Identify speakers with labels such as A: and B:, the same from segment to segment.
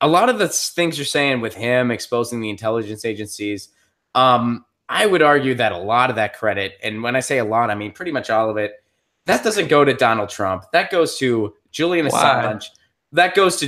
A: a lot of the things you're saying with him exposing the intelligence agencies, I would argue that a lot of that credit, and when I say a lot, I mean pretty much all of it, that doesn't go to Donald Trump. That goes to Julian
B: Why?
A: Assange. That goes to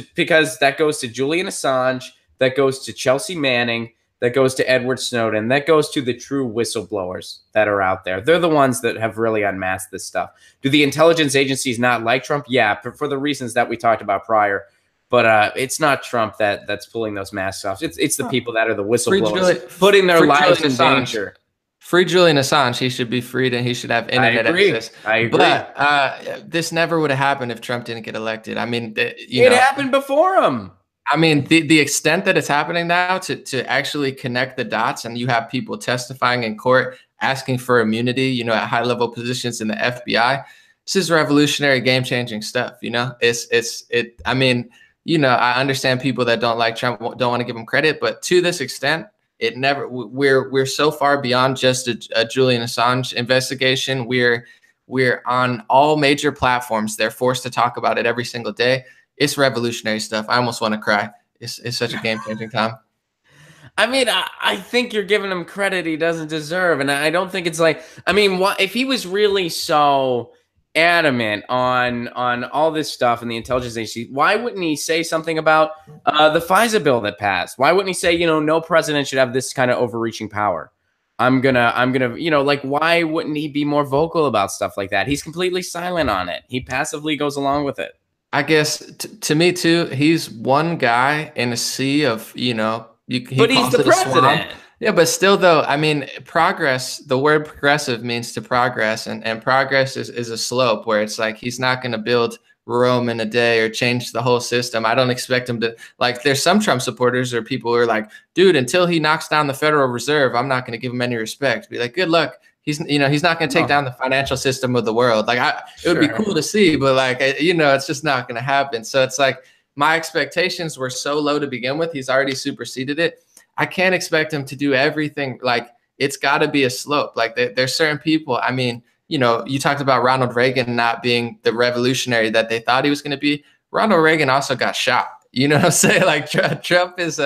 A: Julian Assange. That goes to Chelsea Manning. That goes to Edward Snowden. That goes to the true whistleblowers that are out there. They're the ones that have really unmasked this stuff. Do the intelligence agencies not like Trump? Yeah, for the reasons that we talked about prior. But it's not Trump that's pulling those masks off. It's the people that are the whistleblowers putting their lives in danger.
B: Free Julian Assange. He should be freed and he should have internet access.
A: I agree.
B: But this never would have happened if Trump didn't get elected. I mean,
A: it happened before him.
B: I mean, the extent that it's happening now to actually connect the dots, and you have people testifying in court asking for immunity, at high level positions in the FBI. This is revolutionary, game changing stuff. I mean, I understand people that don't like Trump don't want to give him credit, but to this extent, we're so far beyond just a Julian Assange investigation. We're on all major platforms. They're forced to talk about it every single day. It's revolutionary stuff. I almost want to cry. It's such a game-changing time.
A: I mean, I think you're giving him credit he doesn't deserve, and I don't think it's like. I mean, if he was really so adamant on all this stuff in the intelligence agency, why wouldn't he say something about the FISA bill that passed? Why wouldn't he say, no president should have this kind of overreaching power? I'm gonna, why wouldn't he be more vocal about stuff like that? He's completely silent on it. He passively goes along with it.
B: I guess to me too, he's one guy in a sea of,
A: but he's the president.
B: Yeah, but still though, I mean, progress, the word progressive means to progress, and progress is a slope where it's like he's not going to build Rome in a day or change the whole system. I don't expect him to, there's some Trump supporters or people who are like, dude, until he knocks down the Federal Reserve, I'm not going to give him any respect. Be like, good luck. He's not going to take down the financial system of the world. It would be cool to see, but it's just not going to happen. So it's like my expectations were so low to begin with. He's already superseded it. I can't expect him to do everything. It's got to be a slope. There's certain people. I mean, you talked about Ronald Reagan not being the revolutionary that they thought he was going to be. Ronald Reagan also got shot. You know what I'm saying? Trump is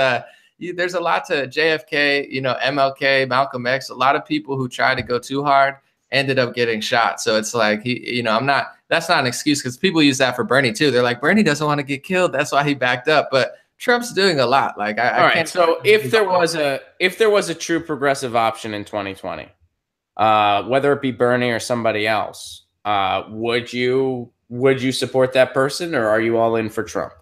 B: there's a lot to JFK, MLK, Malcolm X. A lot of people who tried to go too hard ended up getting shot. So it's like that's not an excuse, because people use that for Bernie too. They're like, Bernie doesn't want to get killed. That's why he backed up. But Trump's doing a lot. All right.
A: So if there was a true progressive option in 2020, whether it be Bernie or somebody else, would you support that person, or are you all in for Trump?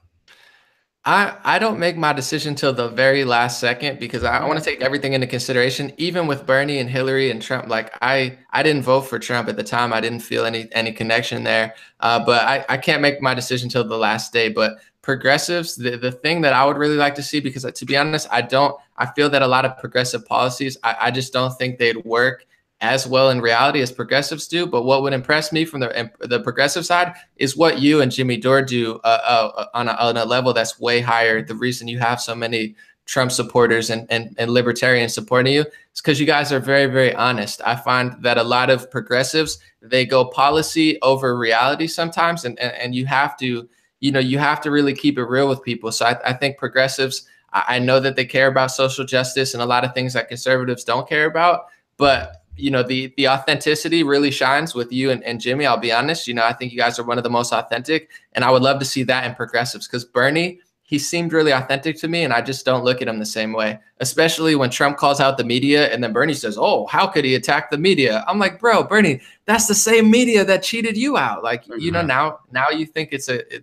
B: I don't make my decision till the very last second, because I want to take everything into consideration. Even with Bernie and Hillary and Trump, I didn't vote for Trump at the time. I didn't feel any connection there. But I can't make my decision till the last day. But progressives, the thing that I would really like to see, because to be honest, I feel that a lot of progressive policies, I just don't think they'd work as well in reality as progressives do. But what would impress me from the progressive side is what you and Jimmy Dore do on a level that's way higher. The reason you have so many Trump supporters and libertarians supporting you is because you guys are very, very honest. I find that a lot of progressives, they go policy over reality sometimes, and you have to, you have to really keep it real with people. So I think progressives, I know that they care about social justice and a lot of things that conservatives don't care about, but the authenticity really shines with you and Jimmy. I'll be honest. I think you guys are one of the most authentic, and I would love to see that in progressives, because Bernie, he seemed really authentic to me, and I just don't look at him the same way, especially when Trump calls out the media and then Bernie says, oh, how could he attack the media? I'm like, bro, Bernie, that's the same media that cheated you out. Now you think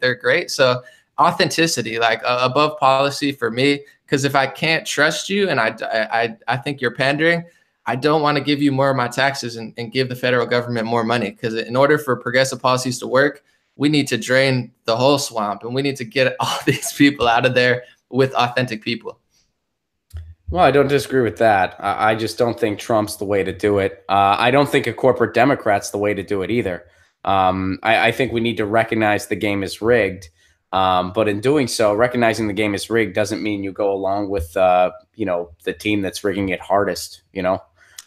B: they're great. So authenticity, above policy for me, because if I can't trust you and I think you're pandering, I don't want to give you more of my taxes and give the federal government more money, because in order for progressive policies to work, we need to drain the whole swamp, and we need to get all these people out of there with authentic people.
A: Well, I don't disagree with that. I just don't think Trump's the way to do it. I don't think a corporate Democrat's the way to do it either. I think we need to recognize the game is rigged. But in doing so, recognizing the game is rigged doesn't mean you go along with, the team that's rigging it hardest,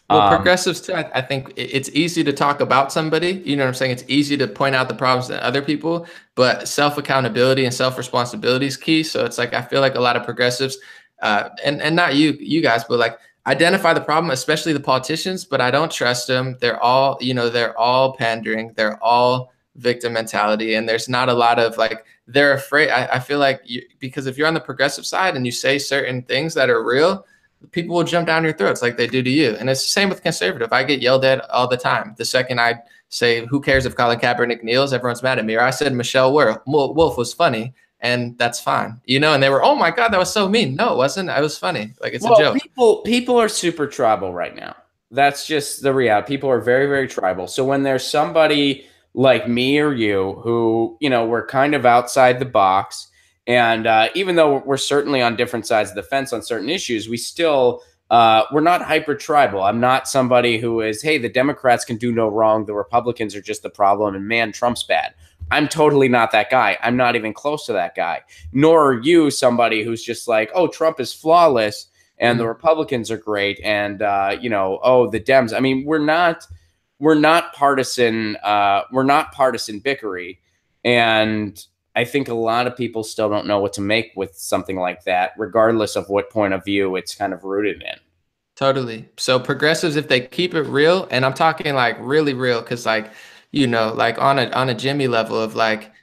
B: Well, progressives too, I think it's easy to talk about somebody, you know what I'm saying? It's easy to point out the problems to other people, but self-accountability and self-responsibility is key. So it's like, I feel like a lot of progressives, and not you guys, but like identify the problem, especially the politicians, but I don't trust them. They're all, they're all pandering. They're all victim mentality. And there's not a lot of like, they're afraid. I feel like because if you're on the progressive side and you say certain things that are real, people will jump down your throats like they do to you. And it's the same with conservative. I get yelled at all the time. The second I say, who cares if Colin Kaepernick kneels, everyone's mad at me. Or I said Michelle Wolf was funny, and that's fine. And they were, oh my God, that was so mean. No, it wasn't. It was funny. Like, it's a joke.
A: People are super tribal right now. That's just the reality. People are very, very tribal. So when there's somebody like me or you who, we're kind of outside the box, and even though we're certainly on different sides of the fence on certain issues, we still, we're not hyper tribal. I'm not somebody who is, hey, the Democrats can do no wrong. The Republicans are just the problem. And man, Trump's bad. I'm totally not that guy. I'm not even close to that guy. Nor are you somebody who's just like, oh, Trump is flawless and the Republicans are great. And, oh, the Dems. I mean, we're not partisan. We're not partisan bickery. And I think a lot of people still don't know what to make with something like that, regardless of what point of view it's kind of rooted in.
B: Totally. So progressives, if they keep it real, and I'm talking like really real, because like, like on a Jimmy level of like,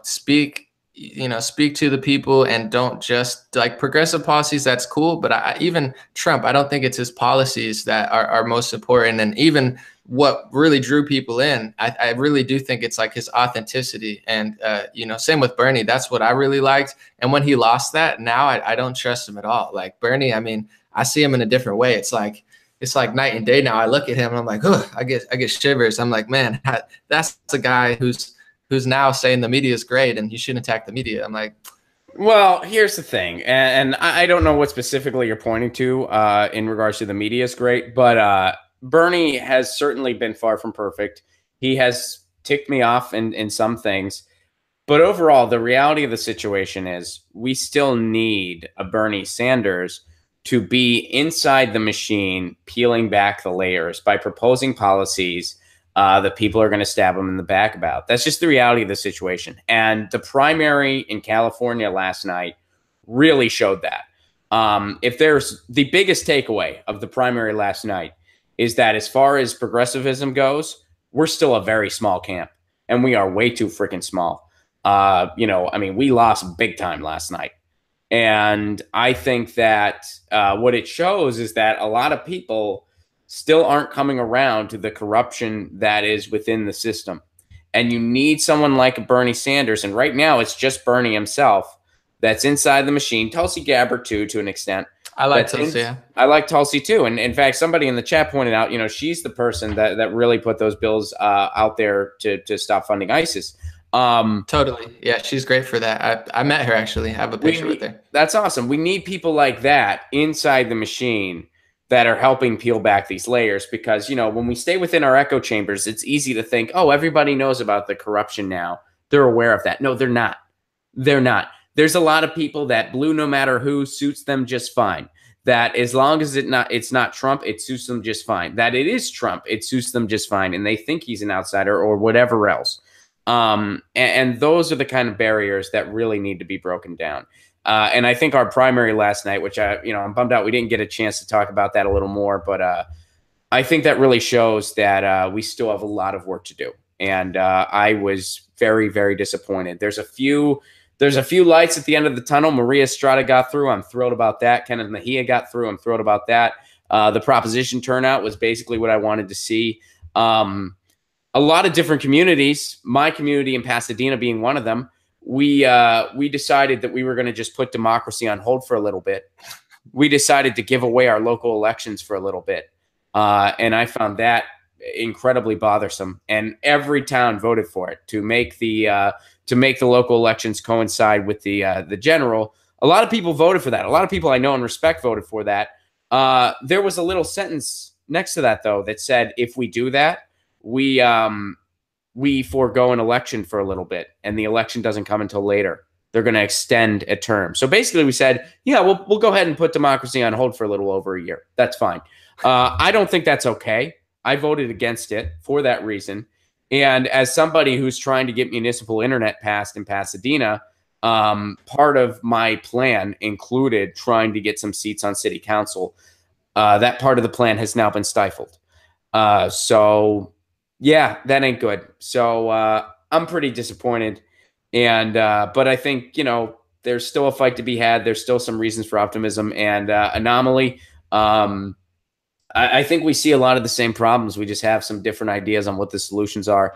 B: speak to the people and don't just like progressive policies. That's cool. But even Trump, I don't think it's his policies that are most important. And even what really drew people in, I really do think it's like his authenticity. And, same with Bernie. That's what I really liked. And when he lost that, now I don't trust him at all. Like Bernie, I mean, I see him in a different way. It's like night and day now. I look at him and I'm like, oh, I get shivers. I'm like, man, that's a guy who's now saying the media is great and you shouldn't attack the media. I'm like,
A: well, here's the thing. And I don't know what specifically you're pointing to in regards to the media is great, but Bernie has certainly been far from perfect. He has ticked me off in some things. But overall, the reality of the situation is we still need a Bernie Sanders to be inside the machine, peeling back the layers by proposing policies that people are going to stab him in the back about. That's just the reality of the situation. And the primary in California last night really showed that. If there's the biggest takeaway of the primary last night is that as far as progressivism goes, we're still a very small camp, and we are way too freaking small. I mean, we lost big time last night. And I think that what it shows is that a lot of people still aren't coming around to the corruption that is within the system. And you need someone like a Bernie Sanders. And right now, it's just Bernie himself that's inside the machine. Tulsi Gabbard, too, to an extent.
B: I like Tulsi.
A: I like Tulsi, too. And in fact, somebody in the chat pointed out, she's the person that really put those bills out there to stop funding ISIS.
B: Totally. Yeah, she's great for that. I met her, actually. I have a picture with her.
A: That's awesome. We need people like that inside the machine that are helping peel back these layers, because, when we stay within our echo chambers, it's easy to think, oh, everybody knows about the corruption now. They're aware of that. No, they're not. They're not. There's a lot of people that blue no matter who suits them just fine. That as long as it's not Trump, it suits them just fine. That it is Trump, it suits them just fine. And they think he's an outsider or whatever else. And those are the kind of barriers that really need to be broken down. And I think our primary last night, which I'm bummed out we didn't get a chance to talk about that a little more, but I think that really shows that we still have a lot of work to do. And I was very, very disappointed. There's a few lights at the end of the tunnel. Maria Estrada got through. I'm thrilled about that. Kenneth Mejia got through. I'm thrilled about that. The proposition turnout was basically what I wanted to see. A lot of different communities, my community in Pasadena being one of them, we decided that we were going to just put democracy on hold for a little bit. We decided to give away our local elections for a little bit. And I found that incredibly bothersome. And every town voted for it to make the local elections coincide with the general. A lot of people voted for that. A lot of people I know and respect voted for that. There was a little sentence next to that, though, that said, if we do that, we forego an election for a little bit, and the election doesn't come until later. They're going to extend a term. So basically we said, yeah, we'll go ahead and put democracy on hold for a little over a year. That's fine. I don't think that's okay. I voted against it for that reason. And as somebody who's trying to get municipal internet passed in Pasadena, part of my plan included trying to get some seats on city council. That part of the plan has now been stifled. So yeah, that ain't good. So I'm pretty disappointed. And but I think, you know, there's still a fight to be had. There's still some reasons for optimism. And Anomaly, I think we see a lot of the same problems. We just have some different ideas on what the solutions are.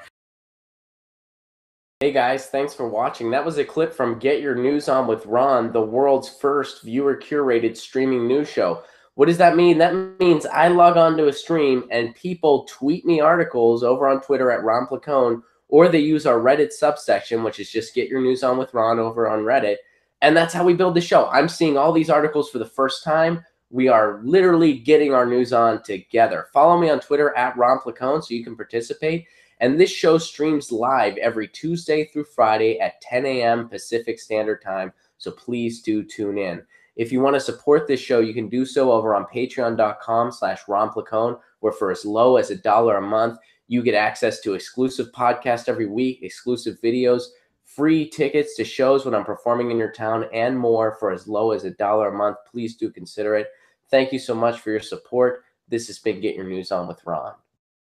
A: Hey guys, thanks for watching. That was a clip from Get Your News On with Ron, the world's first viewer-curated streaming news show. What does that mean? That means I log on to a stream and people tweet me articles over on Twitter at Ron Placone, or they use our Reddit subsection, which is just Get Your News On with Ron over on Reddit. And that's how we build the show. I'm seeing all these articles for the first time. We are literally getting our news on together. Follow me on Twitter at Ron Placone so you can participate. And this show streams live every Tuesday through Friday at 10 a.m. Pacific Standard Time. So please do tune in. If you want to support this show, you can do so over on patreon.com/Ron Placone, where for as low as $1 a month, you get access to exclusive podcasts every week, exclusive videos, free tickets to shows when I'm performing in your town, and more for as low as $1 a month. Please do consider it. Thank you so much for your support. This has been Get Your News On with Ron.